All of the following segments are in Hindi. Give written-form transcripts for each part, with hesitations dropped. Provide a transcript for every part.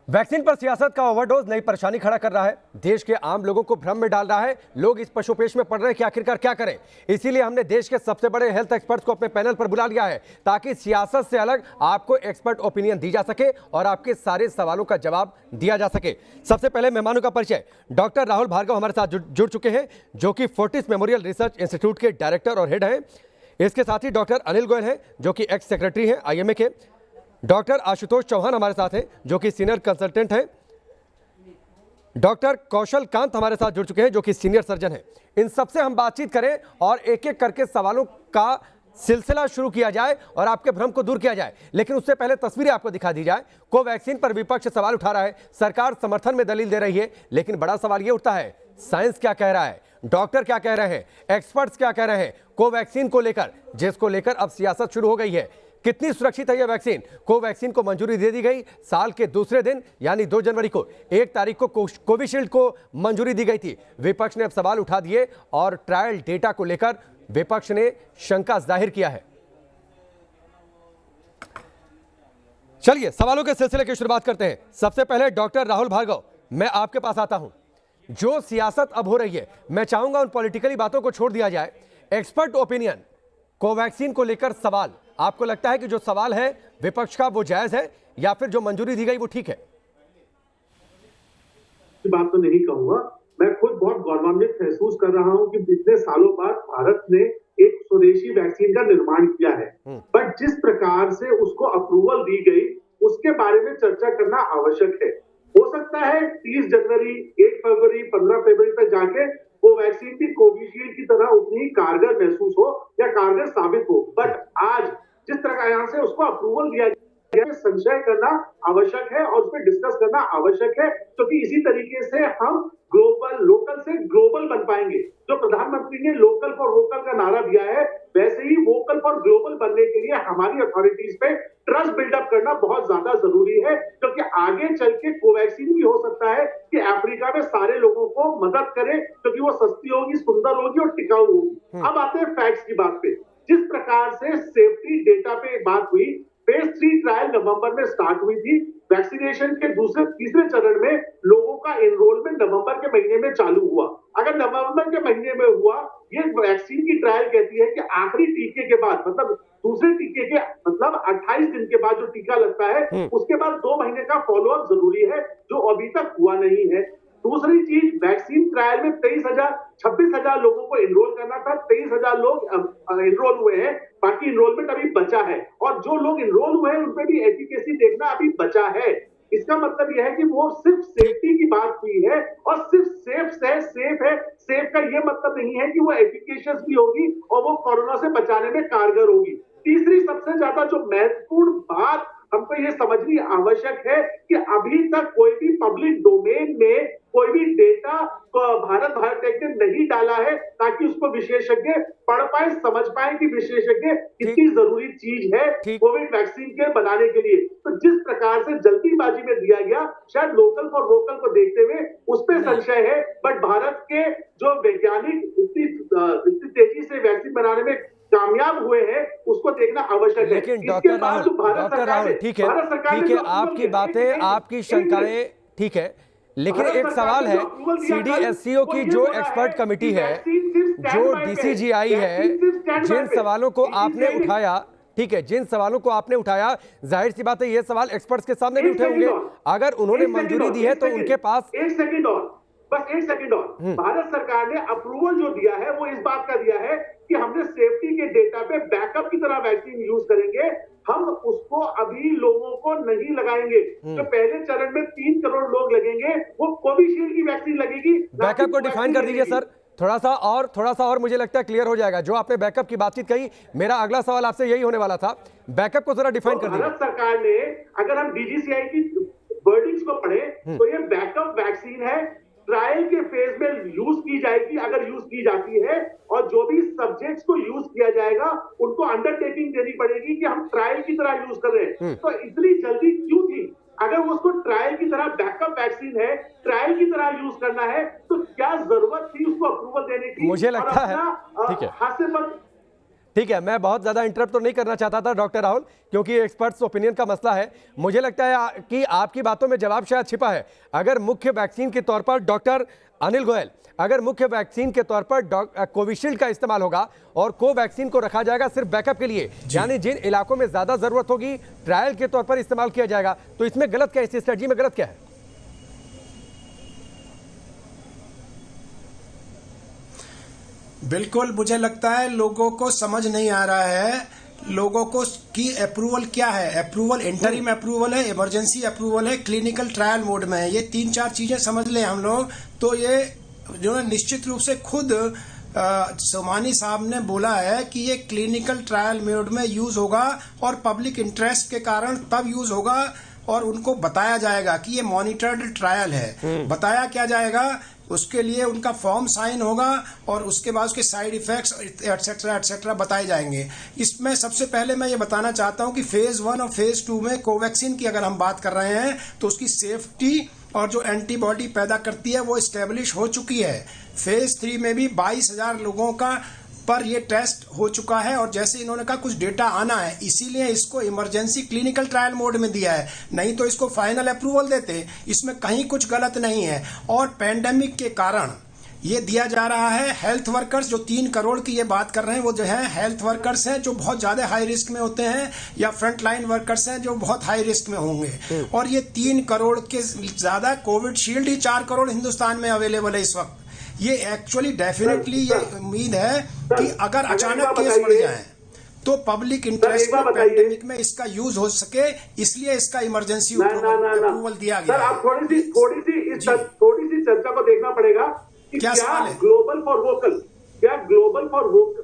वैक्सीन पर सियासत का ओवरडोज नई परेशानी खड़ा कर रहा है। देश के आम लोगों को भ्रम में डाल रहा है। लोग इस पशुपेश में पड़ रहे हैं कि आखिरकार क्या करें। इसीलिए हमने देश के सबसे बड़े हेल्थ एक्सपर्ट्स को अपने पैनल पर बुला लिया है ताकि सियासत से अलग आपको एक्सपर्ट ओपिनियन दी जा सके और आपके सारे सवालों का जवाब दिया जा सके। सबसे पहले मेहमानों का परिचय। डॉक्टर राहुल भार्गव हमारे साथ जुड़ चुके हैं, जो कि फोर्टिस मेमोरियल रिसर्च इंस्टीट्यूट के डायरेक्टर और हेड हैं। इसके साथ ही डॉक्टर अनिल गोयल हैं, जो कि एक्स सेक्रेटरी हैं IMA के। डॉक्टर आशुतोष चौहान हमारे साथ हैं, जो कि सीनियर कंसल्टेंट हैं। डॉक्टर कौशल कांत हमारे साथ जुड़ चुके हैं, जो कि सीनियर सर्जन हैं। इन सबसे हम बातचीत करें और एक एक करके सवालों का सिलसिला शुरू किया जाए और आपके भ्रम को दूर किया जाए। लेकिन उससे पहले तस्वीरें आपको दिखा दी जाए। कोवैक्सीन पर विपक्ष सवाल उठा रहा है, सरकार समर्थन में दलील दे रही है, लेकिन बड़ा सवाल यह उठता है, साइंस क्या कह रहा है, डॉक्टर क्या कह रहे हैं, एक्सपर्ट्स क्या कह रहे हैं कोवैक्सीन को लेकर, जिसको लेकर अब सियासत शुरू हो गई है। कितनी सुरक्षित है यह वैक्सीन? कोवैक्सीन को मंजूरी दे दी गई साल के दूसरे दिन, यानी 2 जनवरी को। 1 तारीख को कोविशील्ड को मंजूरी दी गई थी। विपक्ष ने अब सवाल उठा दिए और ट्रायल डेटा को लेकर विपक्ष ने शंका जाहिर किया है। चलिए सवालों के सिलसिले की शुरुआत करते हैं। सबसे पहले डॉक्टर राहुल भार्गव, मैं आपके पास आता हूं। जो सियासत अब हो रही है, मैं चाहूंगा उन पॉलिटिकली बातों को छोड़ दिया जाए। एक्सपर्ट ओपिनियन कोवैक्सीन को लेकर सवाल, आपको लगता है कि जो सवाल है विपक्ष का वो जायज है या फिर जो मंजूरी दी गई वो ठीक है? बात तो नहीं कहूंगा। मैं खुद बहुत गौरवान्वित महसूस कर रहा हूं कि इतने सालों बाद भारत ने एक स्वदेशी वैक्सीन का निर्माण किया है, बट जिस प्रकार से उसको अप्रूवल दी गई उसके बारे में चर्चा करना आवश्यक है। हो सकता है 30 जनवरी, 1 फरवरी, 15 फरवरी तक जाके वो वैक्सीन भी कोविशील्ड की तरह उतनी ही कारगर महसूस हो या कारगर साबित हो, बट आज जिस तरह से उसको अप्रूवल दिया गया, संशय करना आवश्यक है और उस पर डिस्कस करना आवश्यक है, क्योंकि इसी तरीके से हम लोकल से ग्लोबल बन पाएंगे। जो प्रधानमंत्री ने लोकल फॉर वोकल का नारा दिया है, वैसे ही वोकल फॉर ग्लोबल बनने के लिए हमारी अथॉरिटीज पे ट्रस्ट बिल्डअप करना बहुत ज्यादा जरूरी है, क्योंकि आगे चल के कोवैक्सीन भी हो सकता है कि अफ्रीका में सारे लोगों को मदद करे, क्योंकि वो सस्ती होगी, सुंदर होगी और टिकाऊ होगी। अब आते हैं फैक्ट्स की बात पे। जिस प्रकार से सेफ्टी डेटा पे बात हुई, फेज 3 ट्रायल नवंबर में स्टार्ट हुई थी। वैक्सीनेशन के दूसरे तीसरे चरण में लोगों का एनरोलमेंट नवंबर के महीने में चालू हुआ। अगर नवंबर के महीने में हुआ, ये वैक्सीन की ट्रायल कहती है कि आखिरी टीके के बाद, मतलब दूसरे टीके के मतलब 28 दिन के बाद जो टीका लगता है, उसके बाद 2 महीने का फॉलोअप जरूरी है, जो अभी तक हुआ नहीं है। दूसरी चीज, वैक्सीन ट्रायल में 26,000 लोगों को एनरोल करना था। 23,000 लोग एनरोल हुए हैं, बाकी एनरोलमेंट अभी बचा है, और जो लोग एनरोल हुए हैं उनपे भी एफिकेसी देखना अभी बचा है। इसका मतलब यह है कि वो सिर्फ सेफ्टी की बात हुई है, और सिर्फ सेफ है। सेफ का यह मतलब नहीं है कि वो एफिकेशियस भी होगी और वो कोरोना से बचाने में कारगर होगी। तीसरी सबसे ज्यादा जो महत्वपूर्ण बात हमको ये समझनी आवश्यक है कि अभी तक कोई भी पब्लिक डोमेन में कोई भी डेटा भारत बायोटेक ने नहीं डाला है, ताकि उसको विशेषज्ञ पढ़ पाए, समझ पाए कि विशेषज्ञ कितनी जरूरी चीज है कोविड वैक्सीन के बनाने के लिए। तो जिस प्रकार से जल्दीबाजी में दिया गया, शायद लोकल फॉर वोकल को देखते हुए उस पर संशय है, बट भारत के जो वैज्ञानिक इतनी तेजी से वैक्सीन बनाने में कामयाब हुए हैं, उसको देखना आवश्यक है। लेकिन डॉक्टर राहुल, ठीक है, आपकी बातें, आपकी शंकाएं ठीक है, लेकिन एक सवाल है, CDSCO की जो एक्सपर्ट कमेटी है, जो DCGI है, जिन सवालों को आपने उठाया, ठीक है, जिन सवालों को आपने उठाया, जाहिर सी बात है ये सवाल एक्सपर्ट्स के सामने भी उठे होंगे। अगर उन्होंने मंजूरी दी है तो उनके पास एक सेकंड और भारत सरकार ने अप्रूवल जो दिया है वो इस बात का दिया है कि हमने सेफ्टी के डेटा पे बैकअप की तरह वैक्सीन यूज करेंगे। हम उसको अभी लोगों को नहीं लगाएंगे। जो पहले चरण में 3 करोड़ लोग लगेंगे, वो कोविशील्ड की वैक्सीन लगेगी। बैकअप को डिफाइन कर दीजिए सर, थोड़ा सा और मुझे लगता है क्लियर हो जाएगा। जो आपने बैकअप की बातचीन कही, मेरा अगला सवाल आपसे यही होने वाला था। बैकअप को जरा डिफाइन कर दीजिए। भारत सरकार ने, अगर हम DGCI की वर्डिंग्स को पढ़े, तो ये बैकअप वैक्सीन है, ट्रायल के फेज में यूज की जाएगी अगर यूज की जाती है, और जो भी सब्जेक्ट्स को यूज किया जाएगा उनको अंडरटेकिंग देनी पड़ेगी कि हम ट्रायल की तरह यूज कर रहे हैं। तो इतनी जल्दी क्यों थी? अगर उसको ट्रायल की तरह बैकअप वैक्सीन है, ट्रायल की तरह यूज करना है, तो क्या जरूरत थी उसको अप्रूवल देने की? मुझे लगता है, ठीक है, ठीक है, मैं बहुत ज्यादा इंटरप्ट तो नहीं करना चाहता था डॉक्टर राहुल, क्योंकि एक्सपर्ट्स ओपिनियन का मसला है। मुझे लगता है कि आपकी बातों में जवाब शायद छिपा है। अगर मुख्य वैक्सीन के तौर पर डॉक्टर अनिल गोयल, अगर मुख्य वैक्सीन के तौर पर कोविशील्ड का इस्तेमाल होगा और कोवैक्सीन को रखा जाएगा सिर्फ बैकअप के लिए, यानी जिन इलाकों में ज्यादा जरूरत होगी ट्रायल के तौर पर इस्तेमाल किया जाएगा, तो इसमें गलत क्या है, इस स्ट्रेटजी में गलत क्या है? बिल्कुल, मुझे लगता है लोगों को समझ नहीं आ रहा है लोगों को की अप्रूवल क्या है। अप्रूवल इंटरिम अप्रूवल है, इमरजेंसी अप्रूवल है, क्लिनिकल ट्रायल मोड में है। ये 3-4 चीजें समझ लें हम लोग तो ये जो है निश्चित रूप से खुद सोमानी साहब ने बोला है कि ये क्लिनिकल ट्रायल मोड में यूज होगा और पब्लिक इंटरेस्ट के कारण तब यूज होगा और उनको बताया जाएगा कि ये मॉनिटर्ड ट्रायल है। बताया क्या जाएगा, उसके लिए उनका फॉर्म साइन होगा और उसके बाद उसके साइड इफेक्ट्स एटसेट्रा एटसेट्रा बताए जाएंगे। इसमें सबसे पहले मैं ये बताना चाहता हूं कि फेज 1 और फेज 2 में कोवैक्सीन की अगर हम बात कर रहे हैं तो उसकी सेफ्टी और जो एंटीबॉडी पैदा करती है वो स्टेब्लिश हो चुकी है। फेज 3 में भी 22,000 लोगों का पर ये टेस्ट हो चुका है और जैसे इन्होंने कहा कुछ डेटा आना है, इसीलिए इसको इमरजेंसी क्लिनिकल ट्रायल मोड में दिया है, नहीं तो इसको फाइनल अप्रूवल देते। इसमें कहीं कुछ गलत नहीं है। और पैंडेमिक के कारण ये दिया जा रहा है। हेल्थ वर्कर्स जो 3 करोड़ की ये बात कर रहे हैं वो जो है हेल्थ वर्कर्स हैं जो बहुत ज्यादा हाई रिस्क में होते हैं या फ्रंट लाइन वर्कर्स हैं जो बहुत हाई रिस्क में होंगे। और ये 3 करोड़ के ज्यादा कोविड शील्ड ही 4 करोड़ हिंदुस्तान में अवेलेबल है इस वक्त। ये एक्चुअली डेफिनेटली ये उम्मीद है कि अगर अचानक केस बढ़ जाए तो पब्लिक इंटरेस्ट में पैंडेमिक में इसका यूज हो सके, इसलिए इसका इमरजेंसी अप्रूवल दिया गया। सर आप थोड़ी सी चर्चा को देखना पड़ेगा कि क्या ग्लोबल फॉर वोकल,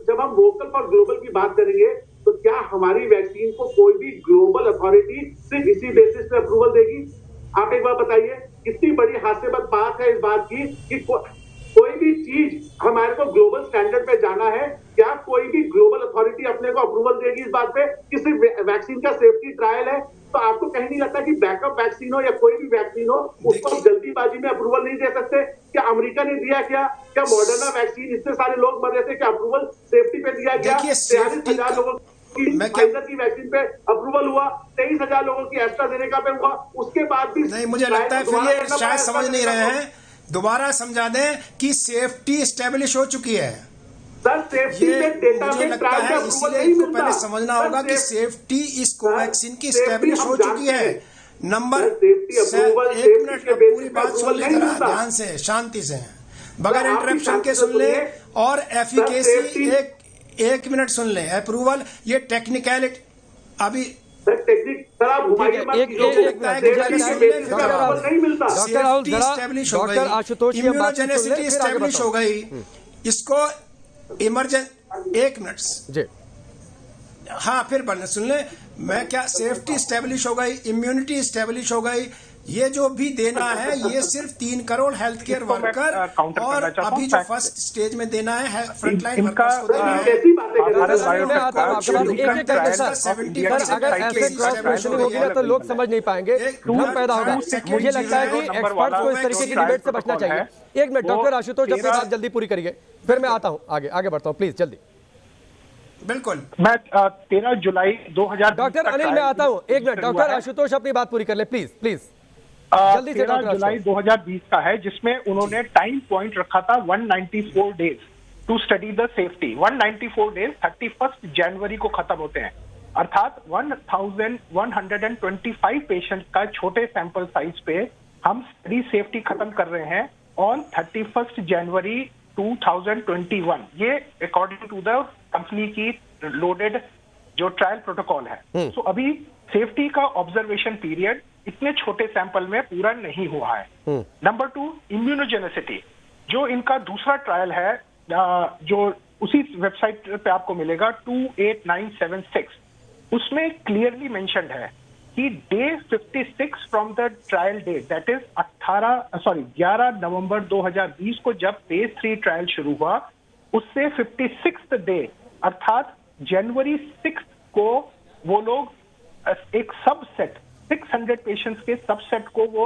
जब हम वोकल फॉर ग्लोबल की बात करेंगे तो क्या हमारी वैक्सीन को कोई भी ग्लोबल अथॉरिटी सिर्फ इसी बेसिस पे अप्रूवल देगी? आप एक बार बताइए, कितनी बड़ी हास्यास्पद बात है इस बात की कि कोई भी चीज हमारे को ग्लोबल स्टैंडर्ड पे जाना है, क्या कोई भी ग्लोबल अथॉरिटी अपने को अप्रूवल देगी इस बात पे कि सिर्फ वैक्सीन का सेफ्टी ट्रायल है? तो आपको कहीं नहीं लगता कि बैकअप वैक्सीन हो या कोई भी वैक्सीन हो उसको जल्दीबाजी में अप्रूवल नहीं दे सकते? क्या अमेरिका ने दिया? क्या मॉडर्ना वैक्सीन, इतने सारे लोग मर रहे थे, क्या अप्रूवल सेफ्टी पे दिया गया? 43,000 लोगों की फाइजर की वैक्सीन पे अप्रूवल हुआ, 23,000 लोगों की एस्ट्राजेनेका पे हुआ, उसके बाद भी नहीं। मुझे लगता है फिर ये शायद समझ नहीं रहे हैं, दोबारा समझा दें कि सेफ्टी स्टेब्लिश हो चुकी है। सर सेफ्टी में डेटा मुझे लगता है इसीलिए इनको पहले समझना होगा कि सेफ्टी इस कोवैक्सीन की स्टेब्लिश हो चुकी है। नंबर 1 मिनट पूरी बात सुन ले जरा ध्यान से, शांति से, बगैर इंटरप्शन के सुन ले। और एफिकेसी 1 मिनट सुन ले। अप्रूवल ये टेक्निकलिटी अभी डॉक्टर आशुतोष इम्यूनोजेनेसिटी स्टेब्लिश हो गई, इसको इमरजेंसी 1 मिनट जी हाँ फिर बनने सुन ले। मैं क्या सेफ्टी स्टेब्लिश हो गई, इम्यूनिटी स्टेब्लिश हो गई, ये जो भी देना है ये सिर्फ 3 करोड़ हेल्थ केयर वर्कर और अभी जो फर्स्ट स्टेज में देना है फ्रंटलाइन वर्कर्स को देना है। तो लोग समझ नहीं पाएंगे, भ्रम पैदा होगा। मुझे लगता है कि एक्सपर्ट्स को इस तरीके की डिबेट से बचना चाहिए। 1 मिनट डॉक्टर आशुतोष, अपनी बात जल्दी पूरी करिए, फिर मैं आता हूँ, आगे बढ़ता हूँ, प्लीज जल्दी। बिल्कुल, मैं 13 जुलाई 2020 डॉक्टर अनिल मैं आता हूँ, 1 मिनट डॉक्टर आशुतोष अपनी बात पूरी कर ले प्लीज जल्दी से। 13 जुलाई 2020 का है जिसमें उन्होंने टाइम पॉइंट रखा था 194 days to study the safety. 194 days 31 जनवरी को खत्म होते हैं, अर्थात 1125 पेशेंट का छोटे सैंपल साइज पे हम स्टडी सेफ्टी खत्म कर रहे हैं ऑन 31 जनवरी 2021। ये अकॉर्डिंग टू द कंपनी की लोडेड जो ट्रायल प्रोटोकॉल है। तो अभी सेफ्टी का ऑब्जर्वेशन पीरियड इतने छोटे सैंपल में पूरा नहीं हुआ है। नंबर 2, इम्यूनोजेनेसिटी, जो इनका दूसरा ट्रायल है जो उसी वेबसाइट पे आपको मिलेगा 28976, उसमें क्लियरली मेंशन्ड है कि day 56 from the trial date, that is 11 नवंबर 2020 को जब फेज 3 ट्रायल शुरू हुआ, उससे 56th डे अर्थात जनवरी 6 को वो लोग एक सबसेट 600 पेशेंट्स के सबसेट को वो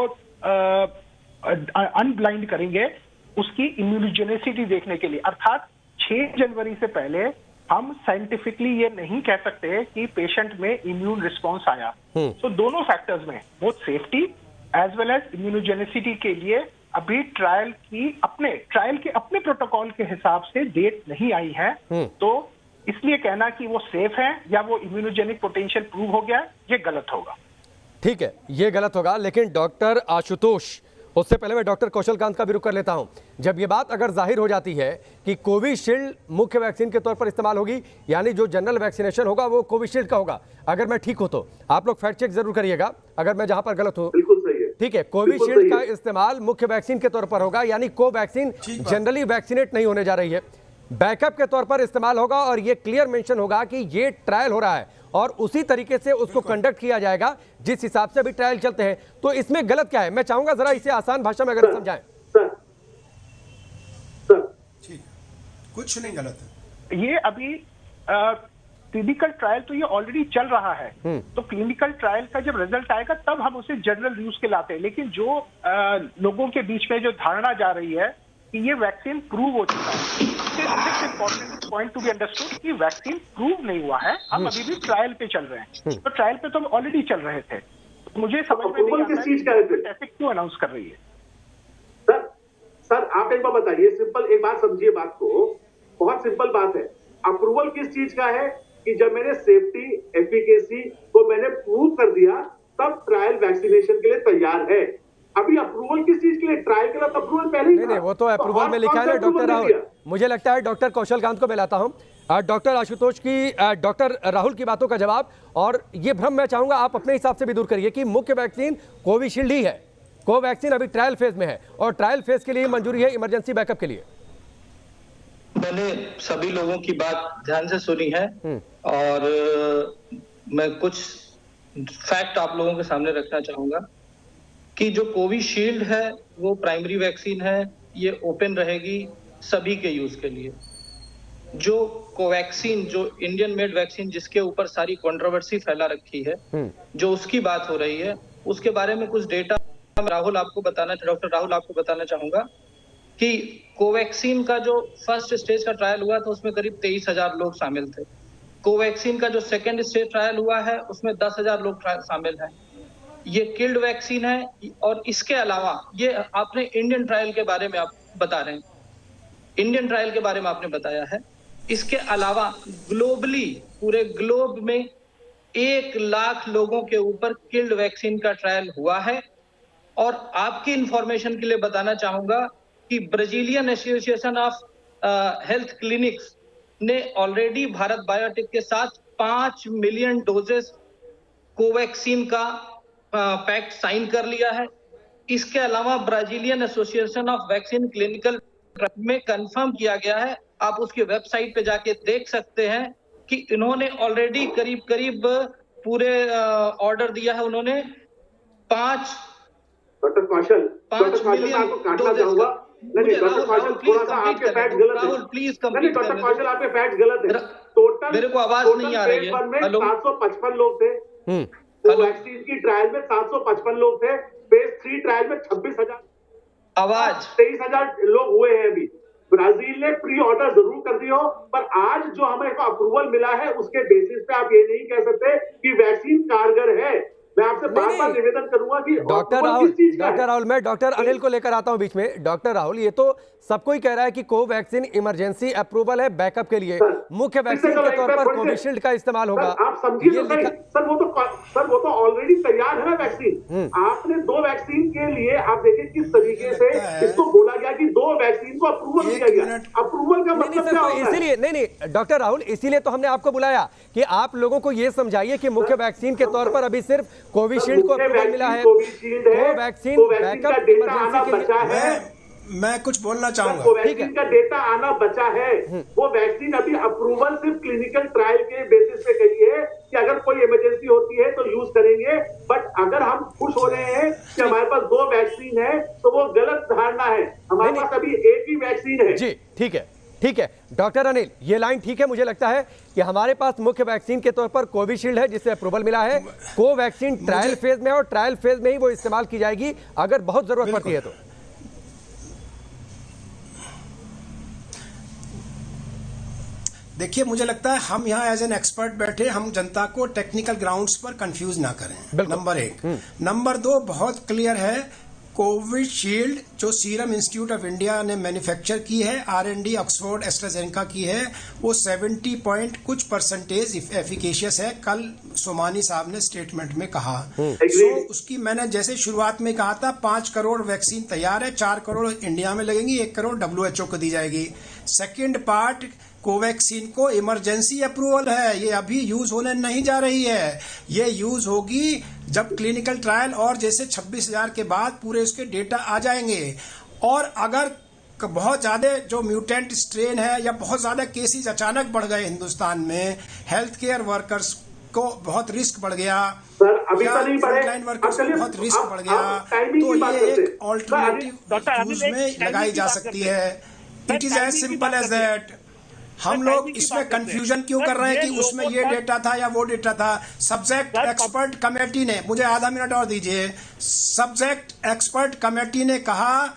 अनब्लाइंड करेंगे उसकी इम्यूनोजेनेसिटी देखने के लिए। अर्थात 6 जनवरी से पहले हम साइंटिफिकली ये नहीं कह सकते कि पेशेंट में इम्यून रिस्पॉन्स आया। तो दोनों फैक्टर्स में, both safety as well as immunogenicity के लिए अभी ट्रायल के अपने प्रोटोकॉल के हिसाब से डेट नहीं आई है। तो इसलिए कहना कि वो सेफ है या वो इम्यूनोजेनिक पोटेंशियल प्रूव हो गया, ये गलत होगा। ठीक है, ये गलत होगा। लेकिन डॉक्टर आशुतोष, उससे पहले मैं डॉक्टर कौशलकांत का भी रुख कर लेता हूं। जब ये बात अगर जाहिर हो जाती है कि कोविशील्ड मुख्य वैक्सीन के तौर पर इस्तेमाल होगी, यानी जो जनरल वैक्सीनेशन होगा वो कोविशील्ड का होगा, अगर मैं ठीक हूं तो आप लोग फैक्ट चेक जरूर करिएगा अगर मैं जहां पर गलत हूं। बिल्कुल सही है। ठीक है, कोविशील्ड का इस्तेमाल मुख्य वैक्सीन के तौर पर होगा, यानी कोवैक्सीन जनरली वैक्सीनेट नहीं होने जा रही है, बैकअप के तौर पर इस्तेमाल होगा। और ये क्लियर मेंशन होगा कि ये ट्रायल हो रहा है और उसी तरीके से उसको कंडक्ट किया जाएगा जिस हिसाब से अभी ट्रायल चलते हैं। तो इसमें गलत क्या है? मैं चाहूंगा जरा इसे आसान भाषा में अगर समझाएं। ठीक, कुछ नहीं गलत है। ये अभी क्लिनिकल ट्रायल तो ये ऑलरेडी चल रहा है। तो क्लिनिकल ट्रायल का जब रिजल्ट आएगा तब हम उसे जनरल यूज के लाते हैं। लेकिन जो लोगों के बीच में जो धारणा जा रही है कि ये वैक्सीन प्रूव हो चुका है, important point to be understood कि वैक्सीन प्रूव नहीं हुआ है, हम अभी भी ट्रायल पे चल रहे हैं। तो ट्रायल पे तो हम ऑलरेडी चल रहे थे। तो मुझे समझ में नहीं आता है ऐसे क्यों अनाउंस कर रही है। सर आप एक बार बताइए, सिंपल एक बात समझिए, बात को बहुत सिंपल बात है। अप्रूवल किस चीज का है कि जब मैंने सेफ्टी एफिकेसी को मैंने प्रूव कर दिया तब ट्रायल वैक्सीनेशन के लिए तैयार है। अभी अप्रूवल किस चीज के लिए? ट्रायल के लिए तो अप्रूवल पहले ही था। नहीं, वो तो अप्रूवल में लिखा है ना डॉक्टर राहुल। मुझे लगता है डॉक्टर कौशलकांत को मैं लाता हूं, डॉक्टर आशुतोष की, डॉक्टर राहुल की बातों का जवाब। और ये भ्रम मैं चाहूंगा आप अपने हिसाब से भी दूर करिए कि मुख्य वैक्सीन कोविशील्ड ही है, कोवैक्सीन अभी ट्रायल फेज में है और ट्रायल फेज के लिए मंजूरी है इमरजेंसी बैकअप के लिए। मैंने सभी लोगों की बात ध्यान से सुनी है और मैं कुछ फैक्ट आप लोगों के सामने रखना चाहूंगा कि जो कोविशील्ड है वो प्राइमरी वैक्सीन है, ये ओपन रहेगी सभी के यूज के लिए। जो कोवैक्सीन, जो इंडियन मेड वैक्सीन जिसके ऊपर सारी कंट्रोवर्सी फैला रखी है, जो उसकी बात हो रही है, उसके बारे में कुछ डेटा डॉक्टर राहुल आपको बताना चाहूंगा कि कोवैक्सीन का जो फर्स्ट स्टेज का ट्रायल हुआ था उसमें करीब 23,000 लोग शामिल थे। कोवैक्सीन का जो सेकेंड स्टेज ट्रायल हुआ है उसमें 10,000 लोग शामिल हैं। ये किल्ड वैक्सीन है। और इसके अलावा ये आपने इंडियन ट्रायल के बारे में आप बता रहे हैं, इंडियन ट्रायल के बारे में आपने बताया है। इसके अलावा ग्लोबली, पूरे ग्लोब में 1 लाख लोगों के ऊपर किल्ड वैक्सीन का ट्रायल हुआ है। और आपकी इंफॉर्मेशन के लिए बताना चाहूंगा कि Brazilian association of health clinics ने ऑलरेडी भारत बायोटेक के साथ 5 मिलियन डोजेस कोवैक्सीन का पैक्ट साइन कर लिया है। इसके अलावा Brazilian association of vaccine clinical में कंफर्म किया गया है, आप उसकी वेबसाइट पे जाके देख सकते हैं कि इन्होंने ऑलरेडी करीब पूरे ऑर्डर दिया है उन्होंने 5 डॉक्टर कौशल आपको काटना चाहूंगा। नहीं डॉक्टर कौशल, थोड़ा सा आपके फैक्ट गलत है। प्लीज नहीं डॉक्टर कौशल, आपके फैक्ट गलत है। टोटल मेरे को आवाज नहीं आ रही है। हेलो, 755 लोग थे वैक्सीन की ट्रायल में, 755 लोग थे। फेज 3 ट्रायल में 26,000 आवाज 23,000 लोग हुए हैं। अभी ब्राजील ने प्री ऑर्डर जरूर कर दी हो, पर आज जो हमें अप्रूवल मिला है उसके बेसिस पे आप ये नहीं कह सकते कि वैक्सीन कारगर है। मैं आपसे बार-बार निवेदन करूंगा कि डॉक्टर राहुल, मैं डॉक्टर अनिल को लेकर आता हूं बीच में। डॉक्टर राहुल, ये तो सबको ही कह रहा है कि कोवैक्सीन इमरजेंसी अप्रूवल है बैकअप के लिए, मुख्य वैक्सीन के तौर पर कोविशील्ड का इस्तेमाल होगा। आप समझिए तो सही। सर वो तो ऑलरेडी तैयार है ना वैक्सीन। आपने 2 वैक्सीन के लिए आप देखिए किस तरीके से इसको बोला गया कि 2 वैक्सीन को अप्रूवल किया गया। अप्रूवल का मतलब क्या होता है? इसीलिए नहीं डॉक्टर राहुल, इसीलिए तो हमने आपको बुलाया कि आप लोगों को ये समझाइए कि मुख्य वैक्सीन के तौर पर अभी सिर्फ कोविशील्ड को अप्रूवल मिला है, कोवैक्सीन बैकअप इमरजेंसी के लिए। मैं कुछ बोलना चाहूंगा। कोवैक्सीन का डेटा आना बचा है। वो वैक्सीन अभी अप्रूवल सिर्फ क्लिनिकल ट्रायल के बेसिस पे गई है कि अगर कोई इमरजेंसी होती है तो यूज करेंगे। बट अगर हम खुश हो रहे हैं कि हमारे पास 2 वैक्सीन है तो वो गलत धारणा है। हमारे पास अभी एक ही वैक्सीन है। जी ठीक है डॉक्टर अनिल, ये लाइन ठीक है। मुझे लगता है कि हमारे पास मुख्य वैक्सीन के तौर पर कोविशील्ड है जिसे अप्रूवल मिला है। कोवैक्सीन ट्रायल फेज में और ट्रायल फेज में ही वो इस्तेमाल की जाएगी अगर बहुत जरूरत पड़ती है तो। देखिए, मुझे लगता है हम यहाँ एज एन एक्सपर्ट बैठे, हम जनता को टेक्निकल ग्राउंड्स पर कंफ्यूज ना करें, नंबर 1। नंबर 2, बहुत क्लियर है, कोविशील्ड जो सीरम इंस्टीट्यूट ऑफ इंडिया ने मैन्युफैक्चर की है, R&D ऑक्सफोर्ड एस्ट्राजेनेका की है, वो 70 पॉइंट कुछ परसेंटेज एफिकेशियस है, कल सोमानी साहब ने स्टेटमेंट में कहा। सो उसकी मैंने जैसे शुरुआत में कहा था, 5 करोड़ वैक्सीन तैयार है, 4 करोड़ इंडिया में लगेंगी, 1 करोड़ WHO को दी जाएगी। सेकेंड पार्ट, कोवैक्सीन को इमरजेंसी अप्रूवल है, ये अभी यूज होने नहीं जा रही है, ये यूज होगी जब क्लिनिकल ट्रायल और जैसे 26,000 के बाद पूरे उसके डेटा आ जाएंगे। और अगर बहुत ज्यादा जो म्यूटेंट स्ट्रेन है या बहुत ज्यादा केसेस अचानक बढ़ गए हिंदुस्तान में, हेल्थ केयर वर्कर्स को बहुत रिस्क बढ़ गया, सर अभी तो नहीं बढ़े, फ्रंटलाइन वर्कर्स को बहुत रिस्क बढ़ गया, तो ये एक ऑल्टरनेटिव यूज में लगाई जा सकती है। It is as simple as that. हम लोग इसमें कंफ्यूजन क्यों कर रहे हैं कि उसमें ये डेटा था या वो डेटा था? सब्जेक्ट एक्सपर्ट कमेटी ने, मुझे आधा मिनट और दीजिए, सब्जेक्ट एक्सपर्ट कमेटी ने कहा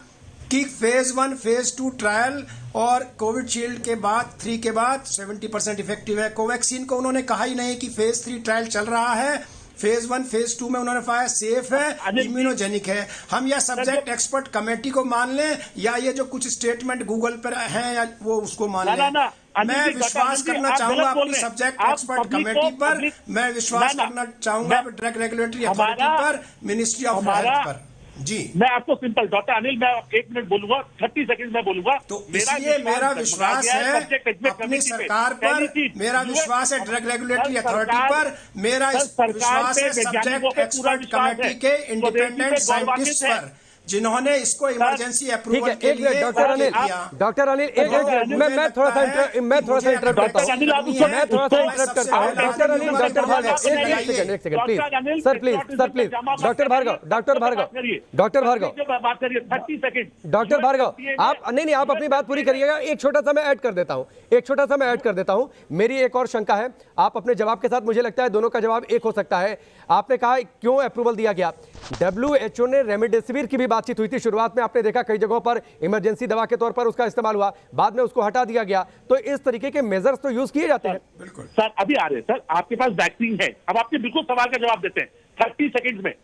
कि फेज 1 फेज 2 ट्रायल और कोविशील्ड के बाद 3 के बाद 70% इफेक्टिव है। कोवैक्सीन को उन्होंने कहा ही नहीं कि फेज 3 ट्रायल चल रहा है, फेज 1 फेज 2 में उन्होंने पाया सेफ है, इम्यूनोजेनिक है। हम या सब्जेक्ट एक्सपर्ट कमेटी को मान लें या ये जो कुछ स्टेटमेंट गूगल पर है या वो उसको मान लें। मैं विश्वास करना चाहूंगा अपनी सब्जेक्ट एक्सपर्ट कमेटी पर, मैं विश्वास करना चाहूंगा ड्रग रेगुलेटरी अथॉरिटी पर, मिनिस्ट्री ऑफ हेल्थ पर। जी, मैं आपको सिंपल, डॉक्टर अनिल, मैं 1 मिनट बोलूंगा, 30 सेकंड में बोलूंगा। तो इसलिए मेरा विश्वास है अपनी सरकार पर, मेरा विश्वास है ड्रग रेगुलेटरी अथॉरिटी पर, मेरा विश्वास है सब्जेक्ट एक्सपर्ट कमेटी के इंडिपेंडेंट साइंटिस्ट पर, जिन्होंने इसको इमरजेंसी अप्रूवल के लिए डॉक्टर अनिल, डॉक्टर अनिल, मैं थोड़ा सा इंटरप्ट करता हूं, डॉक्टर अनिल, डॉक्टर भार्गव, एक second please sir, please doctor Bhargav, doctor Bhargav, 30 second, doctor Bhargav, आप नहीं, आप अपनी बात पूरी करिएगा। एक छोटा सा मैं ऐड कर देता हूं, मेरी एक और शंका है, आप अपने जवाब के साथ, मुझे लगता है दोनों का जवाब एक हो सकता है। आपने कहा क्यों अप्रूवल दिया गया, WHO ने रेमडेसिविर की भी बातचीत हुई थी, शुरुआत में आपने देखा कई जगहों पर इमरजेंसी दवा के तौर पर उसका इस्तेमाल हुआ, बाद में उसको हटा दिया गया, तो इस तरीके के मेजर्स तो यूज किए जाते हैं। बिल्कुल सर, अभी आ रहे हैं सर, आपके पास वैक्सीन है, अब आपके बिल्कुल सवाल का जवाब देते हैं 30 सेकंड में।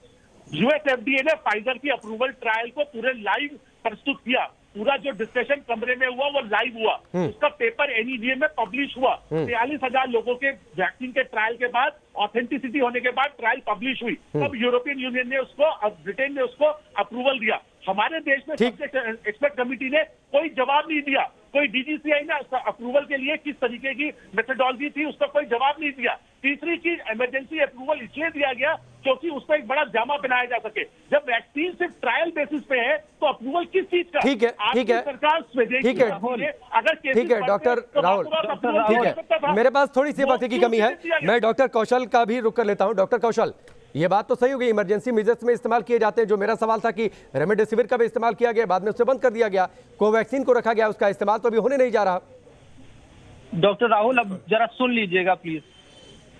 US FDA ने फाइजर की अप्रूवल ट्रायल को पूरे लाइव प्रस्तुत किया, पूरा जो डिस्कशन कमरे में हुआ वो लाइव हुआ, उसका पेपर NEJM में पब्लिश हुआ, 43,000 लोगों के वैक्सीन के ट्रायल के बाद, ऑथेंटिसिटी होने के बाद ट्रायल पब्लिश हुई, तब यूरोपियन यूनियन ने उसको, ब्रिटेन ने उसको अप्रूवल दिया। हमारे देश में सब्जेक्ट एक्सपर्ट कमेटी ने कोई जवाब नहीं दिया, कोई DGCI ने अप्रूवल के लिए किस तरीके की मेथोडोलॉजी थी उसका कोई जवाब नहीं दिया। तीसरी चीज, इमरजेंसी अप्रूवल इसलिए दिया गया क्योंकि उसका एक बड़ा जामा बनाया जा सके। जब वैक्सीन सिर्फ ट्रायल बेसिस पे है तो अप्रूवल किस चीज का? ठीक है सरकार ठीक है डॉक्टर राहुल, ठीक है, मेरे पास थोड़ी सी वक्त की कमी है, मैं डॉक्टर कौशल का भी रुक कर लेता हूं। डॉक्टर कौशल, ये बात तो सही होगी, इमरजेंसी मेजर्स में इस्तेमाल किए जाते हैं, जो मेरा सवाल था कि रेमडेसिविर का भी इस्तेमाल किया गया, बाद में उसे बंद कर दिया गया, कोवैक्सीन को रखा गया, उसका इस्तेमाल तो अभी होने नहीं जा रहा। डॉक्टर राहुल, अब जरा सुन लीजिएगा please.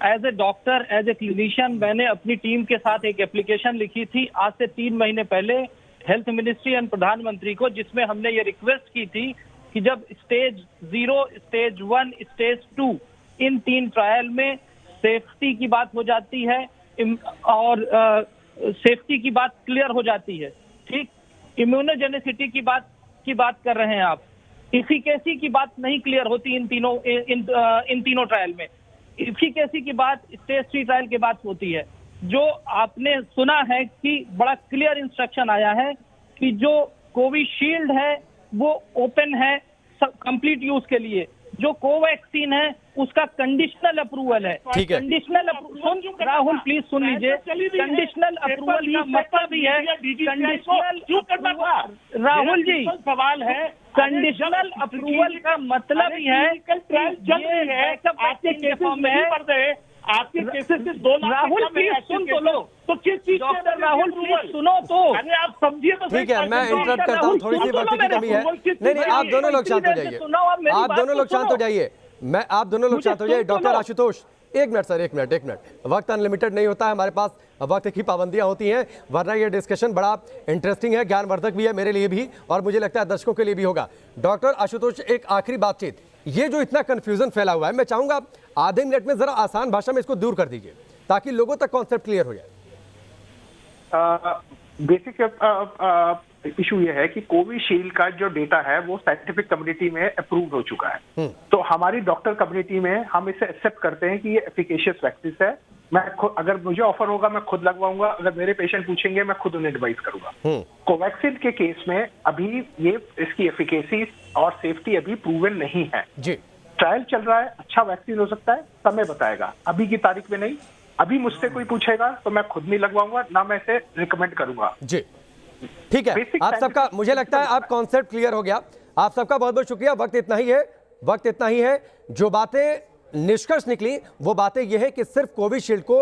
As a doctor, as a clinician, मैंने अपनी टीम के साथ एक एप्लीकेशन लिखी थी आज से 3 महीने पहले हेल्थ मिनिस्ट्री एंड प्रधानमंत्री को, जिसमें हमने ये रिक्वेस्ट की थी कि जब स्टेज 0, स्टेज 1, स्टेज 2 इन 3 ट्रायल में सेफ्टी की बात हो जाती है और सेफ्टी की बात क्लियर हो जाती है, ठीक, इम्यूनोजेनिसिटी की बात कर रहे हैं आप, इफिकेसी की बात नहीं क्लियर होती इन तीनों ट्रायल में। इफिकेसी की बात स्टेज 3 ट्रायल के बाद होती है। जो आपने सुना है कि बड़ा क्लियर इंस्ट्रक्शन आया है कि जो कोविशील्ड है वो ओपन है कंप्लीट यूज के लिए, जो कोवैक्सीन है उसका कंडीशनल अप्रूवल है। ठीक है, कंडीशनल राहुल प्लीज सुन लीजिए, कंडीशनल अप्रूवल का मतलब ही है, कंडीशनल राहुल जी सवाल है, कंडीशनल अप्रूवल का मतलब ही है आपके केसेस नहीं बढ़ रहे, आपके केसेस से 2 लाख राहुल प्लीज सुन तो लो, तो किस चीज डॉक्टर राहुल प्लीज सुनो तो, अरे आप समझिए तो। ठीक है, मैं इंटरप्ट करता हूं, थोड़ी सी वक्त की कमी है। नहीं, आप दोनों लोग शांत हो जाइए, आप दोनों लोग शांत हो जाइए, आप दोनों लोग शांत हो जाइए। Doctor Ashutosh, 1 minute sir, 1 minute, वक्त अनलिमिटेड नहीं होता है, हमारे पास वक्त की पाबंदियां होती हैं, वरना ये डिस्कशन बड़ा इंटरेस्टिंग है, ज्ञानवर्धक भी है मेरे लिए भी, और मुझे लगता है दर्शकों के लिए भी होगा। डॉक्टर आशुतोष, एक आखिरी बातचीत, ये जो इतना कंफ्यूजन फैला हुआ है, मैं चाहूंगा आप आधे मिनट में जरा आसान भाषा में इसको दूर कर दीजिए ताकि लोगों तक कॉन्सेप्ट क्लियर हो जाए। बेसिक इशू ये है कि कोविशील्ड का जो डेटा है वो साइंटिफिक कम्युनिटी में अप्रूव हो चुका है। तो हमारी डॉक्टर कम्युनिटी में हम इसे एक्सेप्ट करते हैं कि ये एफिकेशियस वैक्सीन है। मैं अगर मुझे ऑफर होगा मैं खुद लगवाऊंगा, अगर मेरे पेशेंट पूछेंगे मैं खुद उन्हें एडवाइस करूंगा। कोवैक्सीन के केस में अभी ये इसकी एफिकेसी और सेफ्टी अभी प्रूवन नहीं है जी। ट्रायल चल रहा है, अच्छा वैक्सीन हो सकता है, समय बताएगा, अभी की तारीख में नहीं। अभी मुझसे कोई पूछेगा तो मैं खुद नहीं लगवाऊंगा, ना मैं इसे रिकमेंड करूंगा जी। ठीक है, Basic आप सबका, मुझे लगता है आप कॉन्सेप्ट क्लियर हो गया। आप सबका बहुत बहुत शुक्रिया। वक्त इतना ही है। जो बातें निष्कर्ष निकली वो बातें यह है कि सिर्फ कोविशील्ड को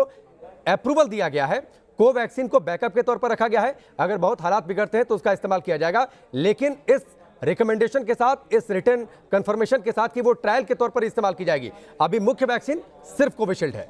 अप्रूवल दिया गया है, कोवैक्सीन को बैकअप के तौर पर रखा गया है। अगर बहुत हालात बिगड़ते हैं तो उसका इस्तेमाल किया जाएगा, लेकिन इस रिकमेंडेशन के साथ, इस रिटर्न कंफर्मेशन के साथ कि वो ट्रायल के तौर पर इस्तेमाल की जाएगी। अभी मुख्य वैक्सीन सिर्फ कोविशील्ड है।